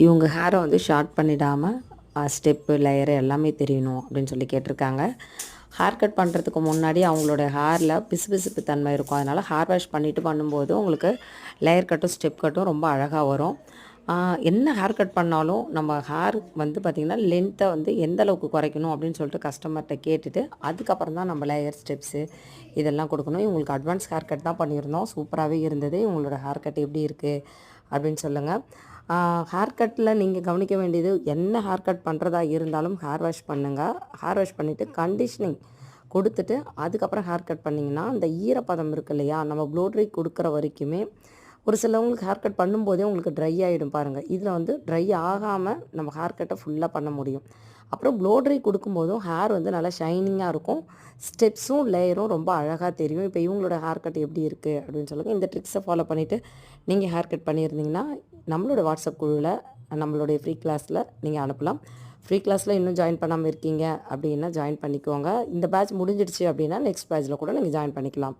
இவங்க ஹேரை வந்து ஷார்ட் பண்ணிடாமல் ஸ்டெப்பு லேயரு எல்லாமே தெரியணும் அப்படின்னு சொல்லி கேட்டிருக்காங்க. ஹேர் கட் பண்ணுறதுக்கு முன்னாடி அவங்களோட ஹேரில் பிசுபிசுப்பு தன்மை இருக்கும். அதனால் ஹேர் வாஷ் பண்ணிவிட்டு பண்ணும்போது உங்களுக்கு லேயர் கட்டும் ஸ்டெப் கட்டும் ரொம்ப அழகாக வரும். என்ன ஹேர் கட் பண்ணாலும் நம்ம ஹேர் வந்து பார்த்திங்கன்னா லென்த்தை வந்து எந்த அளவுக்கு குறைக்கணும் அப்படின்னு சொல்லிட்டு கஸ்டமர்கிட்ட கேட்டுட்டு அதுக்கப்புறம் தான் நம்ம லேயர் ஸ்டெப்ஸு இதெல்லாம் கொடுக்கணும். இவங்களுக்கு அட்வான்ஸ் ஹேர் கட் தான் பண்ணியிருந்தோம். சூப்பராகவே இருந்தது. இவங்களோட ஹேர் கட் எப்படி இருக்குது அப்படின்னு சொல்லுங்கள். ஹேர் கட்டில் நீங்கள் கவனிக்க வேண்டியது என்ன ஹேர் கட் பண்ணுறதா இருந்தாலும் ஹேர் வாஷ் பண்ணுங்கள். ஹேர் வாஷ் பண்ணிவிட்டு கண்டிஷ்னிங் கொடுத்துட்டு அதுக்கப்புறம் ஹேர் கட் பண்ணிங்கன்னா அந்த ஈரப்பதம் இருக்குது இல்லையா, நம்ம ப்ளோ ட்ரை கொடுக்குற வரைக்குமே ஒரு சிலவங்களுக்கு ஹேர் கட் பண்ணும்போதே உங்களுக்கு ட்ரை ஆகிடும் பாருங்கள். இதில் வந்து ட்ரை ஆகாமல் நம்ம ஹேர் கட்டை ஃபுல்லாக பண்ண முடியும். அப்புறம் ப்ளோ ட்ரை கொடுக்கும்போதும் ஹேர் வந்து நல்லா ஷைனிங்காக இருக்கும். ஸ்டெப்ஸும் லேயரும் ரொம்ப அழகாக தெரியும். இப்போ இவங்களோட ஹேர் கட் எப்படி இருக்குது அப்படின்னு சொல்லுங்கள். இந்த ட்ரிக்ஸை ஃபாலோ பண்ணிவிட்டு நீங்கள் ஹேர் கட் பண்ணியிருந்தீங்கன்னா நம்மளோட வாட்ஸ்அப் குழுவில் நம்மளுடைய ஃப்ரீ கிளாஸில் நீங்கள் அனுப்பலாம். ஃப்ரீ கிளாஸில் இன்னும் ஜாயின் பண்ணாமல் இருக்கீங்க அப்படின்னா ஜாயின் பண்ணிக்கோங்க. இந்த பேட்ச் முடிஞ்சிடுச்சு அப்படின்னா நெக்ஸ்ட் பேட்சில் கூட நீங்கள் ஜாயின் பண்ணிக்கலாம்.